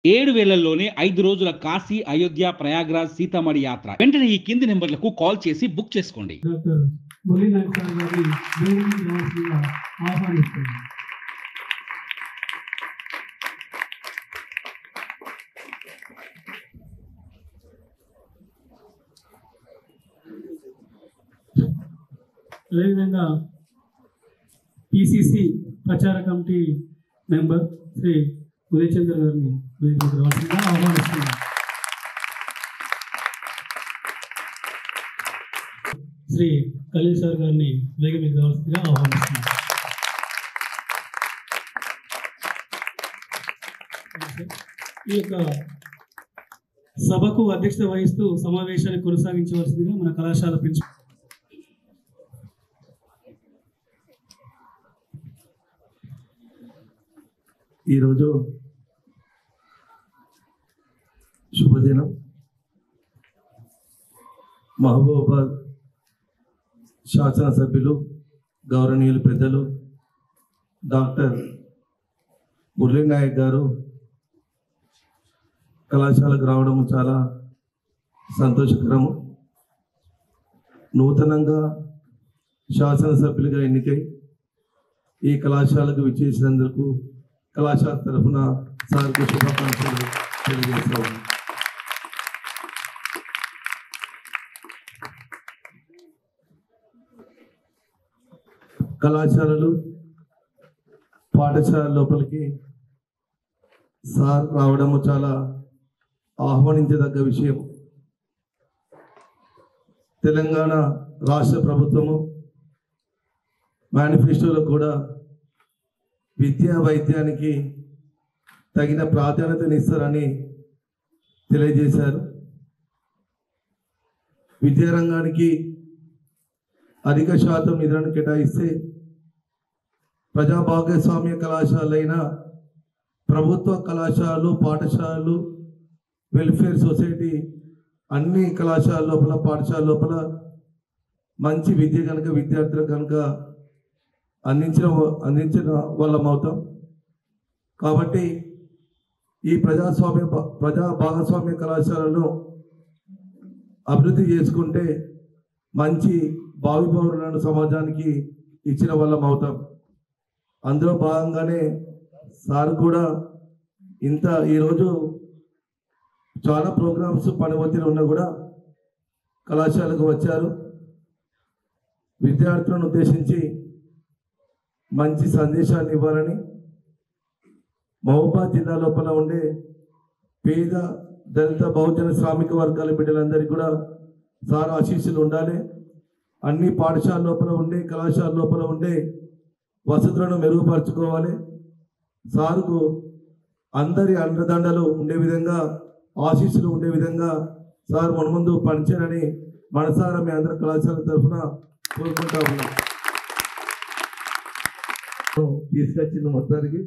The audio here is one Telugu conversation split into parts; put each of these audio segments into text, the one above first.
7 వేలల్లోనే 5 రోజుల కాశీ, అయోధ్య, ప్రయాగ్రాజ్, సీతామఢి యాత్ర. వెంటనే ఈ కింది నెంబర్లకు కాల్ చేసి బుక్ చేసుకోండి. డాక్టర్ మురళీ నాయక్ సార్ గారి దేవుని రావాల్సిందిగా ఆహ్వానిస్తున్నాను. అదేవిధంగా పిసిసి ప్రచార కమిటీ మెంబర్ శ్రీ ఉదయ్ చంద్ర గారిని వేదికకు రావాల్సిందిగా ఆహ్వానిస్తున్నాను. శ్రీ ఖలీల్ సార్ గారిని వేదికకు రావాల్సిందిగా ఆహ్వానిస్తున్నాను. ఈ యొక్క సభకు అధ్యక్షత వహిస్తూ సమావేశాన్ని కొనసాగించవలసిందిగా మన కళాశాల ప్రిన్సిపల్ ఈరోజు శుభదినం. మహబూబాబాద్ శాసనసభ్యులు గౌరవనీయులు పెద్దలు డాక్టర్ మురళీ నాయక్ గారు కళాశాలకు రావడం చాలా సంతోషకరము. నూతనంగా శాసనసభ్యులుగా ఎన్నికై ఈ కళాశాలకు విచ్చేసినందుకు కళాశాల తరఫున సార్కు శుభాకాంక్షలు తెలియజేస్తాము. కళాశాలలు పాఠశాల లోపలికి సార్ రావడము చాలా ఆహ్వానించదగ్గ విషయం. తెలంగాణ రాష్ట్ర ప్రభుత్వము మేనిఫెస్టోలో కూడా విద్యా వైద్యానికి తగిన ప్రాధాన్యతనిస్తారని తెలియజేశారు. విద్యారంగానికి అధిక శాతం నిధులను కేటాయిస్తే ప్రజా భాగస్వామ్య కళాశాలైన ప్రభుత్వ కళాశాలలు, పాఠశాలలు, వెల్ఫేర్ సొసైటీ అన్ని కళాశాల లోపల, పాఠశాల లోపల మంచి విద్య కనుక విద్యార్థులకు కనుక అందించిన వాళ్ళం అవుతాం. కాబట్టి ఈ ప్రజా భాగస్వామ్య కళాశాలను అభివృద్ధి చేసుకుంటే మంచి భావి పౌరులను సమాజానికి ఇచ్చిన వాళ్ళం అవుతాం. అందులో భాగంగానే సార్ కూడా ఈరోజు చాలా ప్రోగ్రామ్స్ పని ఒత్తిడి ఉన్నా కూడా కళాశాలకు వచ్చారు. విద్యార్థులను ఉద్దేశించి మంచి సందేశాన్ని ఇవ్వాలని, మహబూబాబాద్ జిల్లా లోపల ఉండే పేద, దళిత, బహుజన, శ్రామిక వర్గాల బిడ్డలందరికీ కూడా సార్ ఆశీస్సులు ఉండాలి. అన్ని పాఠశాల లోపల ఉండే, కళాశాల లోపల ఉండే వసతులను మెరుగుపరుచుకోవాలి. సార్కు అందరి అండదండలు ఉండే విధంగా, ఆశీస్సులు ఉండే విధంగా సార్ మున్ముందు పనిచేయాలని మనసారా మీ అందరి కళాశాల తరఫున కోరుకుంటా ఉన్నాం. తీసుకొచ్చింది మొత్తానికి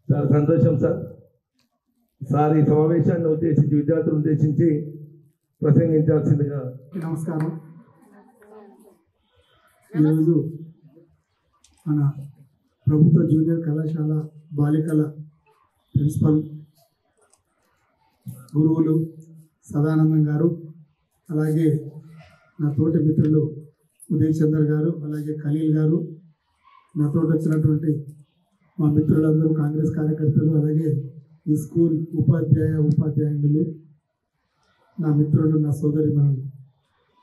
చాలా సంతోషం సార్. సార్ ఈ సమావేశాన్ని ఉద్దేశించి, విద్యార్థులను ఉద్దేశించి ప్రసంగించాల్సిందిగా. నమస్కారం. ఈరోజు మన ప్రభుత్వ జూనియర్ కళాశాల బాలికల ప్రిన్సిపల్ గురువులు సదానందం గారు, అలాగే నా తోటి మిత్రులు ఉదయ్ చంద్ర గారు, అలాగే ఖలీల్ గారు, నాతో వచ్చినటువంటి మా మిత్రులందరూ కాంగ్రెస్ కార్యకర్తలు, అలాగే ఈ స్కూల్ ఉపాధ్యాయులు, నా మిత్రులు, నా సోదరి మనులు,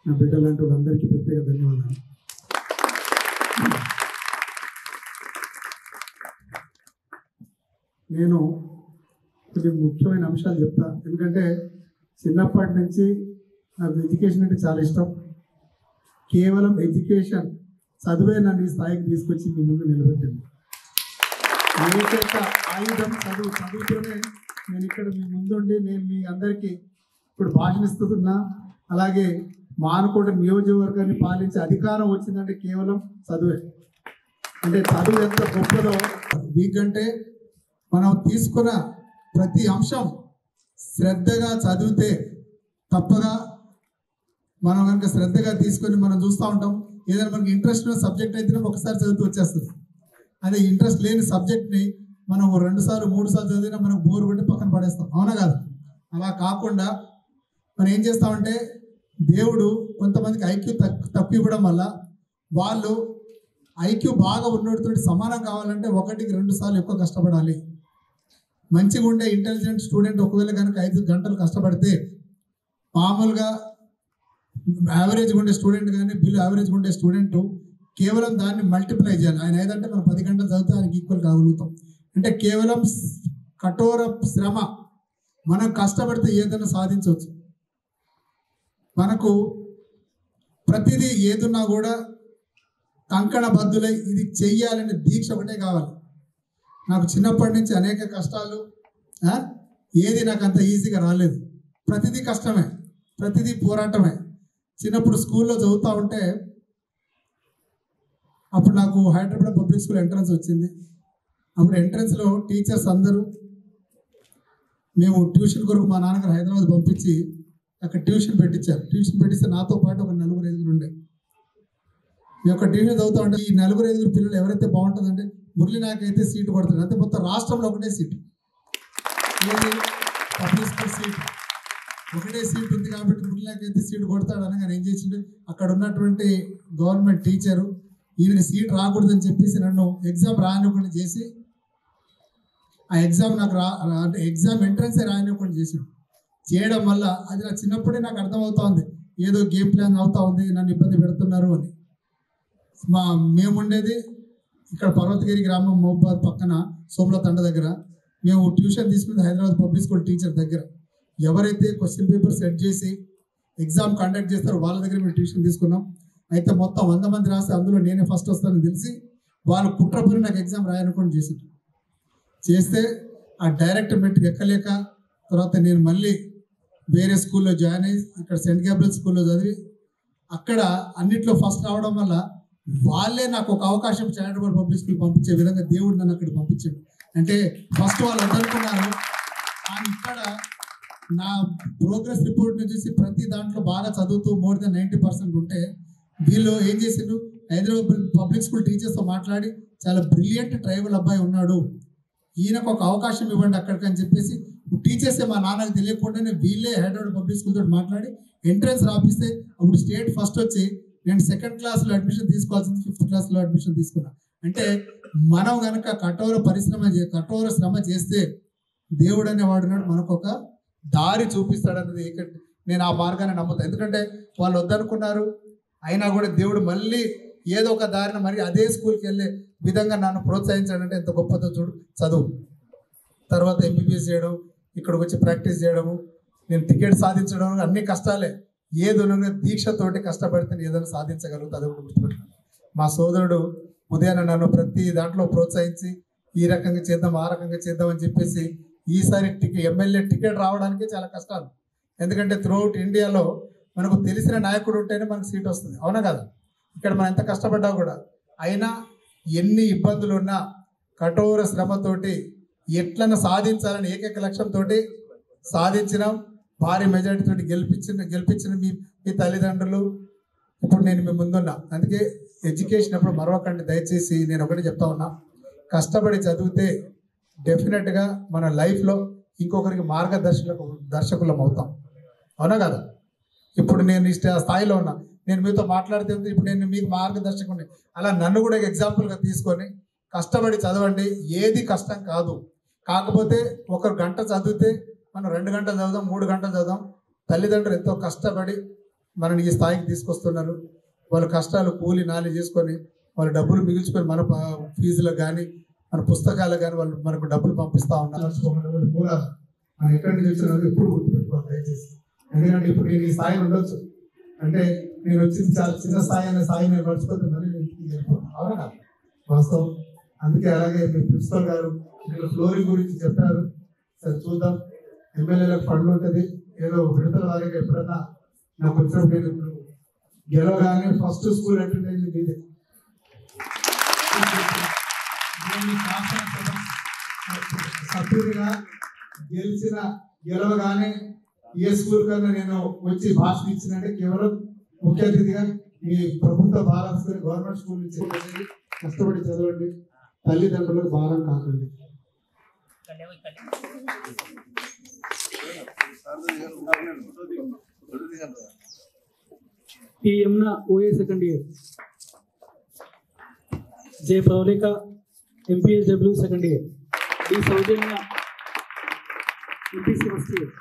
నా బిడ్డలాంటి వాళ్ళందరికీ ప్రత్యేక ధన్యవాదాలు. నేను కొన్ని ముఖ్యమైన అంశాలు చెప్తా. ఎందుకంటే చిన్నప్పటి నుంచి నాకు ఎడ్యుకేషన్ అంటే చాలా ఇష్టం. కేవలం ఎడ్యుకేషన్, చదువే నన్ను ఈ స్థాయికి తీసుకొచ్చి మీ ముందు నిలబెట్టింది. ఏకైక ఆయుధం చదువు. చదువుతోనే నేను ఇక్కడ మీ ముందుండి నేను మీ అందరికీ ఇప్పుడు భాషనిస్తున్నా. అలాగే మానుకోట నియోజకవర్గాన్ని పాలించే అధికారం వచ్చిందంటే కేవలం చదువే. అంటే చదువు ఎంత గొప్పదో, వీకంటే మనం తీసుకున్న ప్రతి అంశం శ్రద్ధగా చదివితే తప్పగా మనం కనుక శ్రద్ధగా తీసుకొని మనం చూస్తూ ఉంటాం. ఏదైనా మనకి ఇంట్రెస్ట్ ఉన్న సబ్జెక్ట్ అయితే ఒకసారి చదువుతూ వచ్చేస్తుంది. అదే ఇంట్రెస్ట్ లేని సబ్జెక్ట్ని మనం 2 సార్లు 3 సార్లు చదివినా మనకు బోర్ కొట్టి పక్కన పడేస్తాం, అవునా కాదు? అలా కాకుండా మనం ఏం చేస్తామంటే దేవుడు కొంతమందికి ఐక్యూ తక్కువ ఇవ్వడం వల్ల వాళ్ళు ఐక్యూ బాగా ఉన్నోడితో సమానం కావాలంటే 1-2 సార్లు ఎక్కువ కష్టపడాలి. మంచిగా ఉండే ఇంటెలిజెంట్ స్టూడెంట్ ఒకవేళ కనుక 5 గంటలు కష్టపడితే మామూలుగా యావరేజ్గా ఉండే స్టూడెంట్ కానీ బిలో యావరేజ్గా ఉండే స్టూడెంట్ కేవలం దాన్ని మల్టిప్లై చేయాలి. ఆయన ఏదంటే మనం 10 గంటలు చదివితే ఆయనకి ఈక్వల్ కాగలుగుతాం. అంటే కేవలం కఠోర శ్రమ, మనం కష్టపడితే ఏదైనా సాధించవచ్చు. మనకు ప్రతిదీ ఏదున్నా కూడా కంకణ బద్దులై ఇది చెయ్యాలనే దీక్ష ఒకటే కావాలి. నాకు చిన్నప్పటి నుంచి అనేక కష్టాలు, ఏది నాకు అంత ఈజీగా రాలేదు. ప్రతిదీ కష్టమే, ప్రతిదీ పోరాటమే. చిన్నప్పుడు స్కూల్లో చదువుతూ ఉంటే అప్పుడు నాకు హైదరాబాద్ పబ్లిక్ స్కూల్ ఎంట్రన్స్ వచ్చింది. అప్పుడు ఎంట్రన్స్లో టీచర్స్ అందరూ మేము ట్యూషన్ కొరకు మా నాన్నగారు హైదరాబాద్ పంపించి అక్కడ ట్యూషన్ పెట్టించారు. ట్యూషన్ పెట్టిస్తే నాతో పాటు ఒక 4-5 ఉండే. మీ యొక్క ట్యూషన్ చదువుతా ఉంటే ఈ 4-5 పిల్లలు ఎవరైతే బాగుంటుందంటే మురళి నాకైతే సీటు కొడతాడు. అంతే మొత్తం రాష్ట్రంలో ఒకటే సీటు, ఏది పబ్లిక్ స్కూల్ సీటు ఒకటే సీట్ ఉంది కాబట్టి మురళి నాకైతే సీటు కొడతాడు అనగా ఏం చేసిండు, అక్కడ ఉన్నటువంటి గవర్నమెంట్ టీచరు ఈయనకి సీట్ రాకూడదని చెప్పేసి నన్ను ఎగ్జామ్ రానివ్వకుండా చేసి ఆ ఎగ్జామ్ నాకు అంటే ఎగ్జామ్ ఎంట్రన్సే రానివ్వకుండా చేసాడు. చేయడం వల్ల అది నా చిన్నప్పుడే నాకు అర్థమవుతా ఉంది, ఏదో గేమ్ ప్లాన్ అవుతా ఉంది, నన్ను ఇబ్బంది పెడుతున్నారు అని. మేముండేది ఇక్కడ పర్వతగిరి గ్రామం మహబాద్ పక్కన సోమల తండ దగ్గర. మేము ట్యూషన్ తీసుకునేది హైదరాబాద్ పబ్లిక్ స్కూల్ టీచర్ దగ్గర. ఎవరైతే క్వశ్చన్ పేపర్ సెట్ చేసి ఎగ్జామ్ కండక్ట్ చేస్తారో వాళ్ళ దగ్గర మేము ట్యూషన్ తీసుకున్నాం. అయితే మొత్తం 100 మంది రాస్తే అందులో నేనే ఫస్ట్ వస్తానని తెలిసి వాళ్ళు కుట్రపడి నాకు ఎగ్జామ్ రాయనుకోండి చేస్తే ఆ డైరెక్ట్ మెట్రిక్ ఎక్కలేక తర్వాత నేను మళ్ళీ వేరే స్కూల్లో జాయిన్ అయ్యి ఇక్కడ సెయింట్ గ్యాబ్రియల్ స్కూల్లో చదివి అక్కడ అన్నిట్లో ఫస్ట్ రావడం వల్ల వాళ్ళే నాకు ఒక అవకాశం చారిటబుల్ పబ్లిక్ స్కూల్ పంపించే విధంగా దేవుడు నన్ను అక్కడ పంపించాడు. అంటే ఫస్ట్ వాళ్ళు వద్దనుకున్నారు, కానీ ఇక్కడ నా ప్రోగ్రెస్ రిపోర్ట్ని చూసి ప్రతి దాంట్లో బాగా చదువుతూ మోర్ దెన్ 90% ఉంటే వీళ్ళు ఏం చేసిండ్రు, హైదరాబాద్ పబ్లిక్ స్కూల్ టీచర్స్తో మాట్లాడి చాలా బ్రిలియంట్ ట్రైబల్ అబ్బాయి ఉన్నాడు, ఈయనకు ఒక అవకాశం ఇవ్వండి అక్కడికి అని చెప్పేసి టీచర్సే మా నాన్నకు తెలియకుండానే వీళ్ళే హైదరాబాద్ పబ్లిక్ స్కూల్ తోటి మాట్లాడి ఎంట్రన్స్ రాపిస్తే అప్పుడు స్టేట్ ఫస్ట్ వచ్చి నేను 2nd క్లాస్లో అడ్మిషన్ తీసుకోవాల్సింది 5th క్లాస్లో అడ్మిషన్ తీసుకున్నా. అంటే మనం కనుక కఠోర శ్రమ చేస్తే దేవుడు అనేవాడు మనకు ఒక దారి చూపిస్తాడన్నది నేను ఆ మార్గాన్ని నమ్ముతాను. ఎందుకంటే వాళ్ళు వద్దనుకున్నారు, అయినా కూడా దేవుడు మళ్ళీ ఏదో ఒక దారిని మరి అదే స్కూల్కి వెళ్ళే విధంగా నన్ను ప్రోత్సహించాడంటే ఎంత గొప్పదో చూడు. చదువు తర్వాత MBBS చేయడం, ఇక్కడికి వచ్చి ప్రాక్టీస్ చేయడము, నేను టికెట్ సాధించడం అన్ని కష్టాలే. ఏదో దీక్షతోటి కష్టపడితే ఏదైనా సాధించగలుగుతా, అది కూడా గుర్తుపెట్టుకున్నాను. మా సోదరుడు ఉదయాన్నే నన్ను ప్రతి దాంట్లో ప్రోత్సహించి ఈ రకంగా చేద్దాం ఆ రకంగా చేద్దాం అని చెప్పేసి ఈసారి ఎమ్మెల్యే టికెట్ రావడానికి చాలా కష్టాలు. ఎందుకంటే త్రూఅవుట్ ఇండియాలో మనకు తెలిసిన నాయకుడు ఉంటేనే మనకు సీట్ వస్తుంది, అవునా కదా? ఇక్కడ మనం ఎంత కష్టపడ్డా కూడా అయినా ఎన్ని ఇబ్బందులు ఉన్నా కఠోర శ్రమతోటి ఎట్లన్నా సాధించాలని ఏకైక లక్ష్యంతో సాధించినాం. భారీ మెజారిటీ తోటి గెలిపించిన మీ తల్లిదండ్రులు ఇప్పుడు నేను మీ ముందున్నా. అందుకే ఎడ్యుకేషన్ అప్పుడు మరొకండి దయచేసి. నేను ఒకటి చెప్తా ఉన్నా, కష్టపడి చదివితే డెఫినెట్గా మన లైఫ్లో ఇంకొకరికి దర్శకులం అవుతాం, అవునా కదా? ఇప్పుడు నేను ఆ స్థాయిలో ఉన్నా, నేను మీతో మాట్లాడితే ఇప్పుడు నేను మీకు మార్గదర్శకుని. అలా నన్ను కూడా ఎగ్జాంపుల్గా తీసుకొని కష్టపడి చదవండి, ఏది కష్టం కాదు. కాకపోతే 1 గంట చదివితే మనం 2 గంటలు చదువుదాం, 3 గంటలు చదువుదాం. తల్లిదండ్రులు ఎంతో కష్టపడి మనని ఈ స్థాయికి తీసుకొస్తున్నారు. వాళ్ళ కష్టాలు కూలి నాలి చేసుకొని వాళ్ళు డబ్బులు మిగిల్చుకొని మన ఫీజులకు కానీ మన పుస్తకాలకు కానీ వాళ్ళు మనకు డబ్బులు పంపిస్తూ ఉన్నారు. మనం ఎక్కడి నుంచి వచ్చినారో ఎప్పుడు గుర్తుపెట్టుకోవాలి దయచేసి. ఎందుకంటే ఇప్పుడు నేను ఈ స్థాయి ఉండొచ్చు అంటే నేను వచ్చింది చాలా చిన్న స్థాయి అనే స్థాయి నేను మర్చిపోతే మళ్ళీ నేను ఇంటికి వెళ్ళిపోతాను, అవునా వాస్తవం. అందుకే అలాగే మీ ప్రిన్సిపల్ గారు ఇక్కడ ఫ్లోరింగ్ గురించి చెప్పారు. సరే చూద్దాం, ఎమ్మెల్యేలకు ఫండ్ ఉంటుంది, ఏదో విడతల వారిగా ఎప్పుడన్నా నాకు వచ్చినప్పుడు నేను ఇప్పుడు గెలవగానే ఫస్ట్ స్కూల్ అటెండ్ అయింది మీదే. సభ్యుడిగా గెలవగానే ఏ స్కూల్ కన్నా నేను వచ్చి భాషణ ఇచ్చినంటే కేవలం ముఖ్య అతిథిగా మీ ప్రభుత్వ భారత గవర్నమెంట్ స్కూల్ నుంచి కష్టపడి చదవండి, తల్లిదండ్రులకు భారం కాకండి. P. Yamuna, OA second year. J. Pravalika, MPSW second year. D. Saujanya, MPC first year.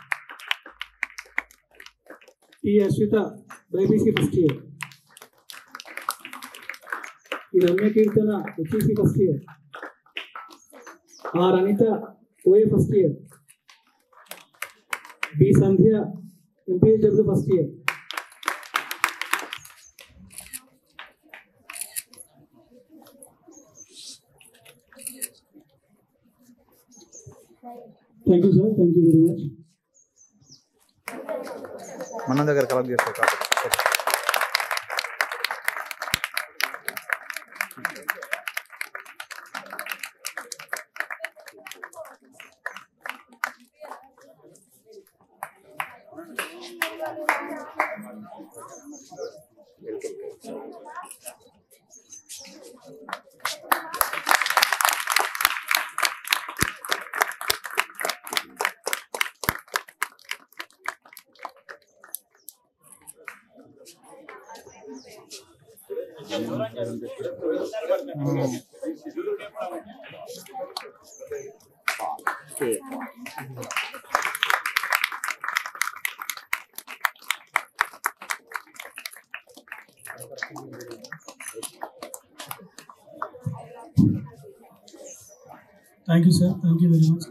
T. Ashwita, BPC first year. E. Ramya Kirtana, HEC first year. R. Anita, OA first year. B. Sandhya, MPSW first year. Thank you, sir. Thank you very much. మన దగ్గర కలెక్ట్ చేస్తారు కాబట్టి Thank you, sir. Thank you very much.